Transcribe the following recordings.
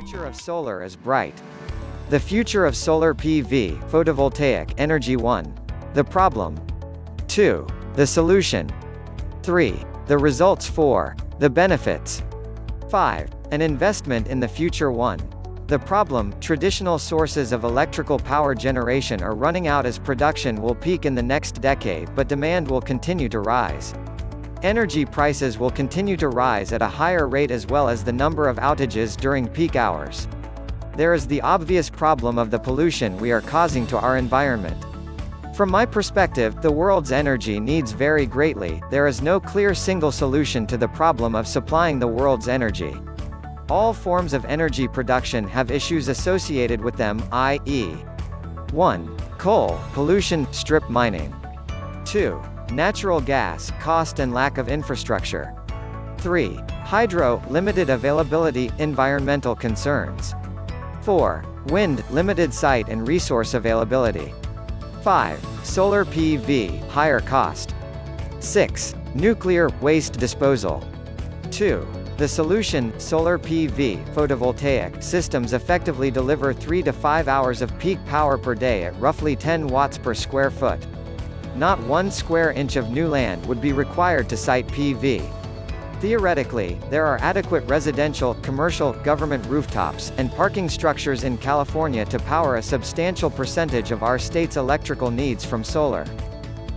future of solar is bright. The future of solar PV, photovoltaic energy 1. The problem. 2. The solution. 3. The results 4. The benefits. 5. An investment in the future 1. The problem, traditional sources of electrical power generation are running out as production will peak in the next decade but demand will continue to rise. Energy prices will continue to rise at a higher rate as well as the number of outages during peak hours. There is the obvious problem of the pollution we are causing to our environment. From my perspective, the world's energy needs vary greatly. There is no clear single solution to the problem of supplying the world's energy. All forms of energy production have issues associated with them, i.e. 1. Coal, pollution, strip mining. 2. Natural gas, cost and lack of infrastructure. 3. Hydro, limited availability, environmental concerns. 4. Wind, limited site and resource availability. 5. Solar PV, higher cost. 6. Nuclear, waste disposal. 2. The solution, solar PV, photovoltaic, systems effectively deliver 3 to 5 hours of peak power per day at roughly 10 watts per square foot. Not 1 square inch of new land would be required to site PV. Theoretically, there are adequate residential, commercial, government rooftops, and parking structures in California to power a substantial percentage of our state's electrical needs from solar.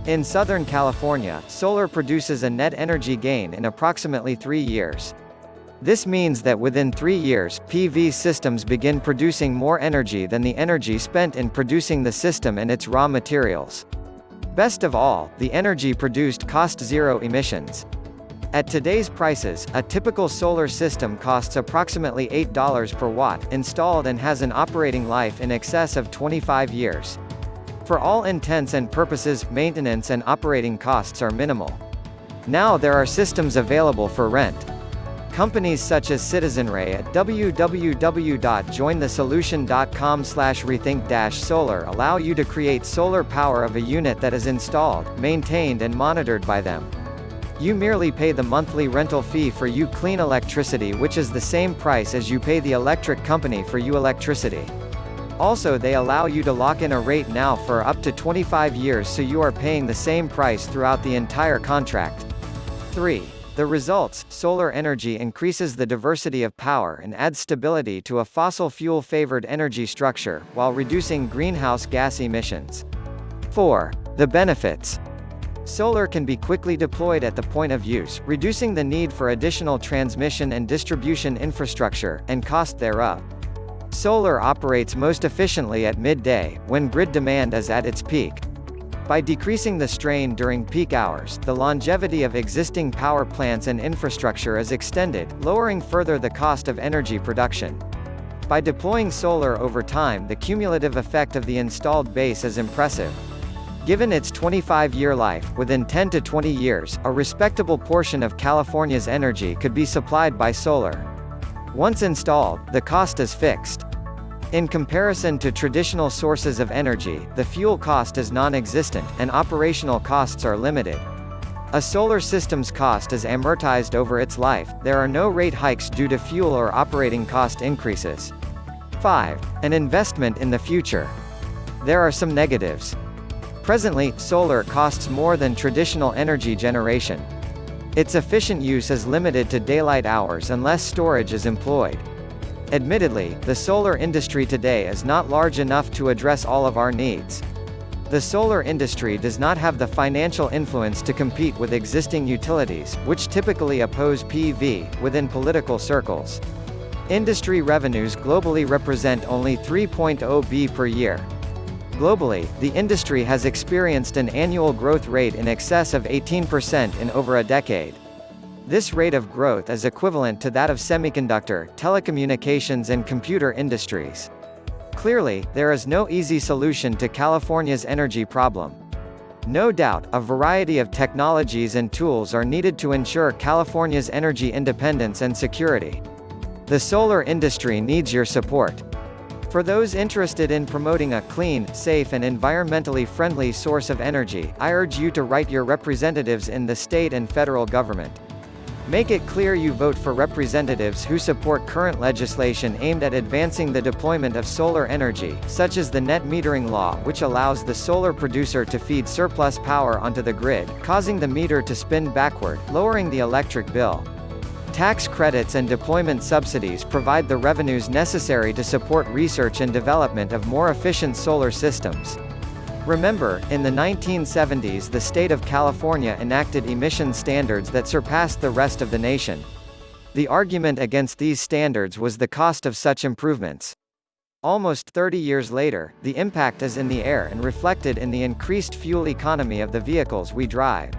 In Southern California, solar produces a net energy gain in approximately 3 years. This means that within 3 years, PV systems begin producing more energy than the energy spent in producing the system and its raw materials. Best of all, the energy produced costs zero emissions. At today's prices, a typical solar system costs approximately $8 per watt, installed and has an operating life in excess of 25 years. For all intents and purposes, maintenance and operating costs are minimal. Now there are systems available for rent. Companies such as Citizenray at www.jointhesolution.com/rethink-solar allow you to create solar power of a unit that is installed, maintained and monitored by them. You merely pay the monthly rental fee for you clean electricity, which is the same price as you pay the electric company for you electricity. Also, they allow you to lock in a rate now for up to 25 years, so you are paying the same price throughout the entire contract. 3. The results, solar energy increases the diversity of power and adds stability to a fossil fuel-favored energy structure, while reducing greenhouse gas emissions. 4. The benefits. Solar can be quickly deployed at the point of use, reducing the need for additional transmission and distribution infrastructure, and cost thereof. Solar operates most efficiently at midday, when grid demand is at its peak. By decreasing the strain during peak hours, the longevity of existing power plants and infrastructure is extended, lowering further the cost of energy production. By deploying solar over time, the cumulative effect of the installed base is impressive. Given its 25-year life, within 10 to 20 years, a respectable portion of California's energy could be supplied by solar. Once installed, the cost is fixed. In comparison to traditional sources of energy, the fuel cost is non-existent, and operational costs are limited. A solar system's cost is amortized over its life. There are no rate hikes due to fuel or operating cost increases. 5. An investment in the future. There are some negatives. Presently, solar costs more than traditional energy generation. Its efficient use is limited to daylight hours unless storage is employed. Admittedly, the solar industry today is not large enough to address all of our needs. The solar industry does not have the financial influence to compete with existing utilities, which typically oppose PV, within political circles. Industry revenues globally represent only 3.0 billion per year. Globally, the industry has experienced an annual growth rate in excess of 18% in over a decade. This rate of growth is equivalent to that of semiconductor, telecommunications and computer industries. Clearly, there is no easy solution to California's energy problem. No doubt, a variety of technologies and tools are needed to ensure California's energy independence and security. The solar industry needs your support. For those interested in promoting a clean, safe and environmentally friendly source of energy, I urge you to write your representatives in the state and federal government. Make it clear you vote for representatives who support current legislation aimed at advancing the deployment of solar energy, such as the net metering law, which allows the solar producer to feed surplus power onto the grid, causing the meter to spin backward, lowering the electric bill. Tax credits and deployment subsidies provide the revenues necessary to support research and development of more efficient solar systems. Remember, in the 1970s the state of California enacted emission standards that surpassed the rest of the nation. The argument against these standards was the cost of such improvements. Almost 30 years later, the impact is in the air and reflected in the increased fuel economy of the vehicles we drive.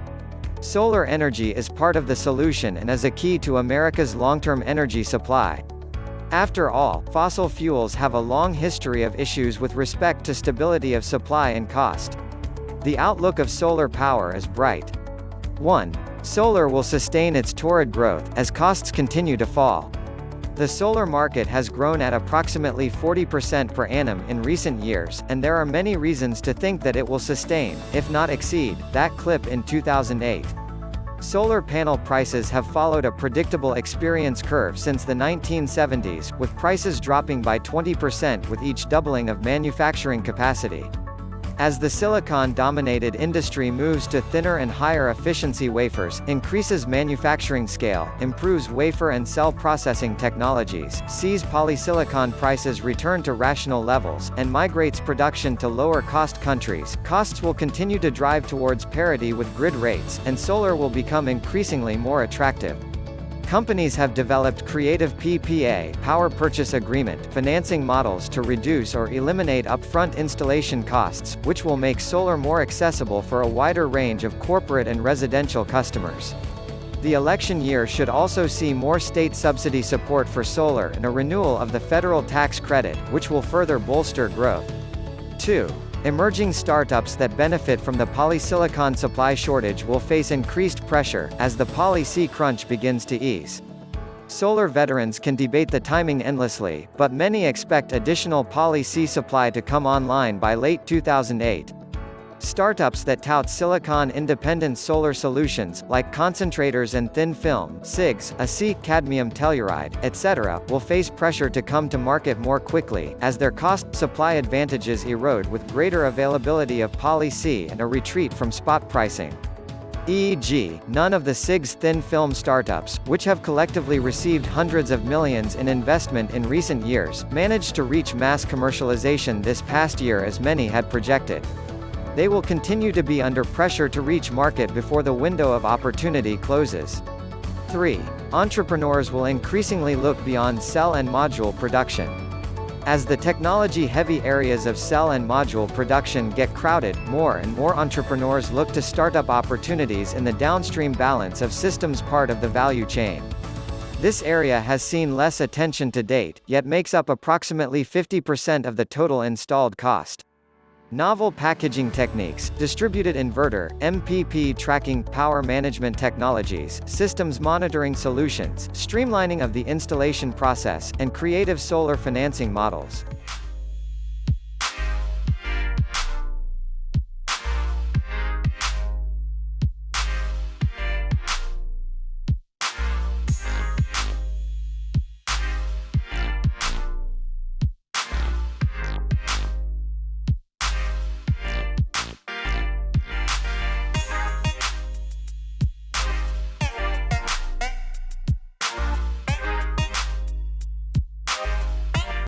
Solar energy is part of the solution and is a key to America's long-term energy supply. After all, fossil fuels have a long history of issues with respect to stability of supply and cost. The outlook of solar power is bright. 1. Solar will sustain its torrid growth, as costs continue to fall. The solar market has grown at approximately 40% per annum in recent years, and there are many reasons to think that it will sustain, if not exceed, that clip in 2008. Solar panel prices have followed a predictable experience curve since the 1970s, with prices dropping by 20% with each doubling of manufacturing capacity. As the silicon-dominated industry moves to thinner and higher efficiency wafers, increases manufacturing scale, improves wafer and cell processing technologies, sees polysilicon prices return to rational levels, and migrates production to lower-cost countries, costs will continue to drive towards parity with grid rates, and solar will become increasingly more attractive. Companies have developed creative PPA power purchase agreement financing models to reduce or eliminate upfront installation costs, which will make solar more accessible for a wider range of corporate and residential customers. The election year should also see more state subsidy support for solar and a renewal of the federal tax credit, which will further bolster growth. 2. Emerging startups that benefit from the polysilicon supply shortage will face increased pressure, as the Poly-C crunch begins to ease. Solar veterans can debate the timing endlessly, but many expect additional Poly-C supply to come online by late 2008. Startups that tout silicon-independent solar solutions, like concentrators and thin film (CIGS), ASIC cadmium telluride, etc., will face pressure to come to market more quickly, as their cost-supply advantages erode with greater availability of Poly-C and a retreat from spot pricing. E.g., none of the CIGS thin film startups, which have collectively received hundreds of millions in investment in recent years, managed to reach mass commercialization this past year as many had projected. They will continue to be under pressure to reach market before the window of opportunity closes. 3. Entrepreneurs will increasingly look beyond cell and module production. As the technology-heavy areas of cell and module production get crowded, more and more entrepreneurs look to startup opportunities in the downstream balance of systems part of the value chain. This area has seen less attention to date, yet makes up approximately 50% of the total installed cost. Novel packaging techniques, distributed inverter, MPP tracking, power management technologies, systems monitoring solutions, streamlining of the installation process, and creative solar financing models.